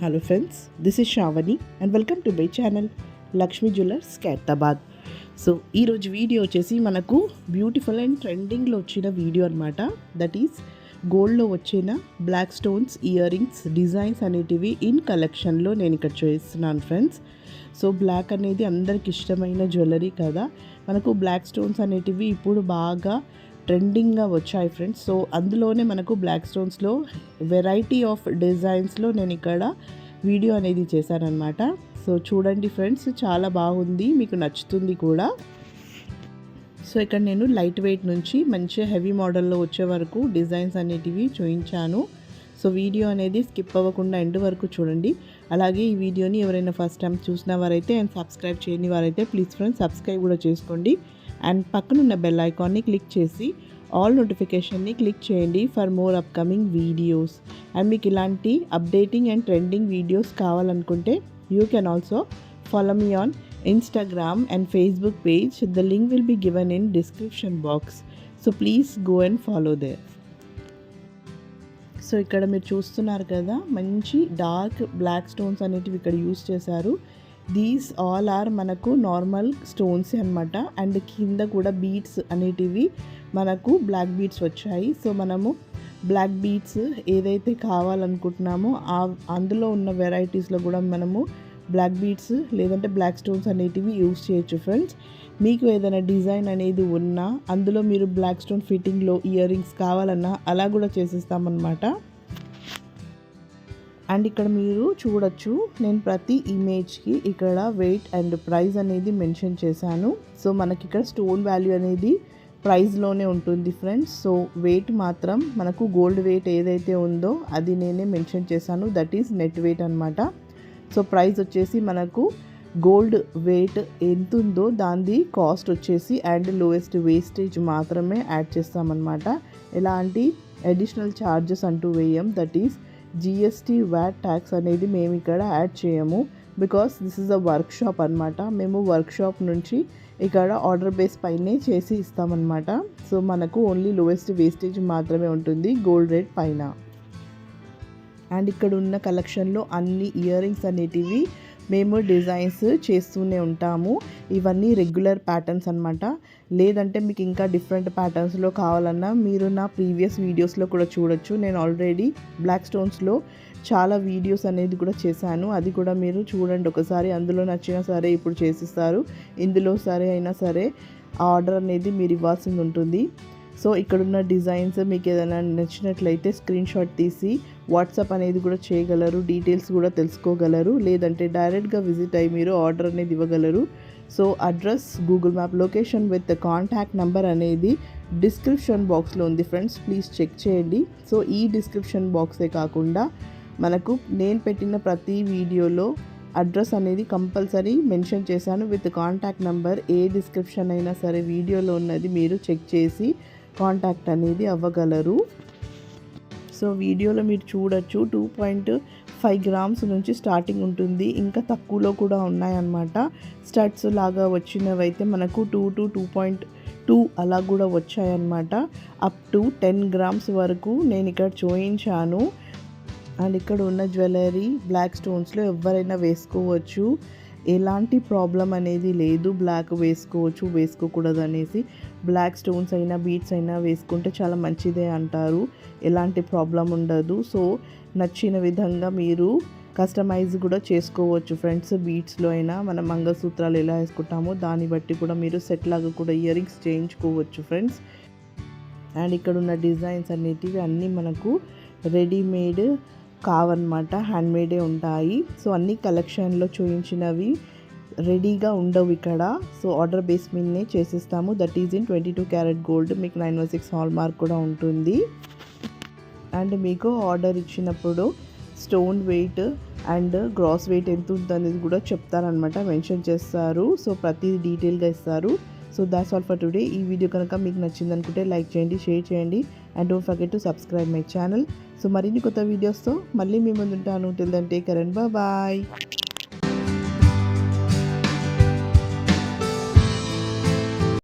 Hello friends, this is Shavani and welcome to my channel Lakshmi Jewelers khairthabad. So ఈరోజు video వచ్చేసి మనకు beautiful and ట్రెండింగ్లో వచ్చిన video అనమాట. దట్ ఈస్ గోల్డ్లో వచ్చిన black stones earrings designs అనేటివి ఇన్ కలెక్షన్లో నేను ఇక్కడ చూపిస్తున్నాను ఫ్రెండ్స్. సో బ్లాక్ అనేది అందరికి ఇష్టమైన జ్యువెలరీ కదా. మనకు బ్లాక్ స్టోన్స్ అనేటివి ఇప్పుడు బాగా ట్రెండింగ్గా వచ్చాయి ఫ్రెండ్స్. సో అందులోనే మనకు బ్లాక్ స్టోన్స్లో వెరైటీ ఆఫ్ డిజైన్స్లో నేను ఇక్కడ వీడియో అనేది చేశానన్నమాట. సో చూడండి ఫ్రెండ్స్, చాలా బాగుంది, మీకు నచ్చుతుంది కూడా. సో ఇక్కడ నేను లైట్ వెయిట్ నుంచి మంచి హెవీ మోడల్లో వచ్చే వరకు డిజైన్స్ అనేటివి చూపించాను. సో వీడియో అనేది స్కిప్ అవ్వకుండా ఎండ్ వరకు చూడండి. అలాగే ఈ వీడియోని ఎవరైనా ఫస్ట్ టైం చూసిన వారైతే అండ్ సబ్స్క్రైబ్ చేయని వారైతే ప్లీజ్ ఫ్రెండ్స్ సబ్స్క్రైబ్ కూడా చేసుకోండి. అండ్ పక్కనున్న బెల్ ఐకాన్ని క్లిక్ చేసి ఆల్ నోటిఫికేషన్ని క్లిక్ చేయండి for more upcoming videos. And మీకు ఇలాంటి అప్డేటింగ్ అండ్ ట్రెండింగ్ వీడియోస్ కావాలనుకుంటే you can also follow me on Instagram and Facebook page. The link will be given in description box. So please go and follow there. So ఇక్కడ మీరు చూస్తున్నారు కదా, మంచి dark black stones అనేటివి ఇక్కడ use చేశారు. These all are మనకు normal stones అనమాట. అండ్ కింద కూడా బీడ్స్ అనేటివి మనకు బ్లాక్ బీడ్స్ వచ్చాయి. సో మనము బ్లాక్ బీడ్స్ ఏదైతే కావాలనుకుంటున్నామో అందులో ఉన్న వెరైటీస్లో కూడా మనము బ్లాక్ బీడ్స్ లేదంటే బ్లాక్ స్టోన్స్ అనేటివి యూస్ చేయొచ్చు ఫ్రెండ్స్. మీకు ఏదైనా డిజైన్ అనేది ఉన్నా అందులో మీరు బ్లాక్ స్టోన్ ఫిట్టింగ్లో ఇయర్ రింగ్స్ కావాలన్నా అలా కూడా చేసిస్తామన్నమాట. అండ్ ఇక్కడ మీరు చూడొచ్చు, నేను ప్రతి ఇమేజ్కి ఇక్కడ వెయిట్ అండ్ ప్రైస్ అనేది మెన్షన్ చేశాను. సో మనకి ఇక్కడ స్టోన్ వాల్యూ అనేది ప్రైస్లోనే ఉంటుంది ఫ్రెండ్స్. సో వెయిట్ మాత్రం మనకు గోల్డ్ వెయిట్ ఏదైతే ఉందో అది నేనే మెన్షన్ చేశాను, దట్ ఈస్ నెట్ వెయిట్ అనమాట. సో ప్రైస్ వచ్చేసి మనకు గోల్డ్ వెయిట్ ఎంత ఉందో దాని కాస్ట్ వచ్చేసి అండ్ లోయెస్ట్ వేస్టేజ్ మాత్రమే యాడ్ చేస్తామన్నమాట. ఎలాంటి అడిషనల్ ఛార్జెస్ అంటూ వేయం, that is GST VAT tax అనేది మేము ఇక్కడ యాడ్ చేయము. Because this is a workshop అనమాట. మేము వర్క్ షాప్ నుంచి ఇక్కడ ఆర్డర్ బేస్ పైనే చేసి ఇస్తామన్నమాట. సో మనకు ఓన్లీ లోయెస్ట్ వేస్టేజ్ మాత్రమే ఉంటుంది గోల్డ్ రేట్ పైన. అండ్ ఇక్కడ ఉన్న కలెక్షన్లో అన్ని ఇయర్ రింగ్స్ అనేటివి మేము డిజైన్స్ చేస్తూనే ఉంటాము. ఇవన్నీ రెగ్యులర్ ప్యాటర్న్స్ అనమాట. లేదంటే మీకు ఇంకా డిఫరెంట్ ప్యాటర్న్స్లో కావాలన్నా మీరు నా ప్రీవియస్ వీడియోస్లో కూడా చూడొచ్చు. నేను ఆల్రెడీ బ్లాక్ స్టోన్స్లో చాలా వీడియోస్ అనేది కూడా చేశాను, అది కూడా మీరు చూడండి ఒకసారి. అందులో నచ్చినా సరే ఇప్పుడు చేసిస్తారు, ఇందులో సరే అయినా సరే ఆర్డర్ అనేది మీరు ఇవ్వాల్సింది ఉంటుంది. సో ఇక్కడున్న డిజైన్స్ మీకు ఏదైనా నచ్చినట్లయితే స్క్రీన్ షాట్ తీసి వాట్సాప్ అనేది కూడా చేయగలరు, డీటెయిల్స్ కూడా తెలుసుకోగలరు. లేదంటే డైరెక్ట్గా విజిట్ అయ్యి మీరు ఆర్డర్ అనేది ఇవ్వగలరు. So address, Google map location with contact number అనేది డిస్క్రిప్షన్ బాక్స్లో ఉంది ఫ్రెండ్స్, ప్లీజ్ చెక్ చేయండి. సో ఈ డిస్క్రిప్షన్ బాక్సే కాకుండా మనకు నేను పెట్టిన ప్రతి వీడియోలో అడ్రస్ అనేది కంపల్సరీ మెన్షన్ చేశాను with contact number. A description అయినా సరే వీడియోలో ఉన్నది మీరు చెక్ చేసి కాంటాక్ట్ అనేది అవ్వగలరు. సో వీడియోలో మీరు చూడొచ్చు 2.5 గ్రామ్స్ నుంచి స్టార్టింగ్ ఉంటుంది, ఇంకా తక్కువలో కూడా ఉన్నాయన్నమాట. స్టడ్స్ లాగా వచ్చినవైతే మనకు 2 to 2.2 అలా కూడా వచ్చాయన్నమాట. అప్ టు 10 గ్రామ్స్ వరకు నేను ఇక్కడ చూపించాను. అండ్ ఇక్కడ ఉన్న జ్యువెలరీ బ్లాక్ స్టోన్స్లో ఎవరైనా వేసుకోవచ్చు, ఎలాంటి ప్రాబ్లం అనేది లేదు. బ్లాక్ వేసుకోవచ్చు, వేసుకోకూడదు అనేసి, బ్లాక్ స్టోన్స్ అయినా బీడ్స్ అయినా వేసుకుంటే చాలా మంచిదే అంటారు, ఎలాంటి ప్రాబ్లం ఉండదు. సో నచ్చిన విధంగా మీరు కస్టమైజ్ కూడా చేసుకోవచ్చు ఫ్రెండ్స్. బీడ్స్లో అయినా మనం మంగళసూత్రాలు ఎలా వేసుకుంటామో దాన్ని బట్టి కూడా మీరు సెట్ లాగా కూడా ఇయర్ రింగ్స్ చేయించుకోవచ్చు ఫ్రెండ్స్. అండ్ ఇక్కడ ఉన్న డిజైన్స్ అనేటివి అన్నీ మనకు రెడీమేడ్ కావన్నమాట, హ్యాండ్మేడే ఉంటాయి. సో అన్ని కలెక్షన్లో చూపించినవి రెడీగా ఉండవు ఇక్కడ. సో ఆర్డర్ బేస్ మీదనే చేసిస్తాము, that is in 22 carat gold. మీకు 916 హాల్ మార్క్ కూడా ఉంటుంది. అండ్ మీకు ఆర్డర్ ఇచ్చినప్పుడు stone weight and gross weight ఎంత ఉందనేది కూడా చెప్తారనమాట, మెన్షన్ చేస్తారు. సో ప్రతి డీటెయిల్గా ఇస్తారు. So that's all for today. ఈ వీడియో కనుక మీకు నచ్చింది అనుకుంటే లైక్ చేయండి, షేర్ చేయండి and don't forget to subscribe my channel. So మరిన్ని కొత్త వీడియోస్తో మళ్ళీ మీ ముందు ఉంటాను. Till then take care and bye.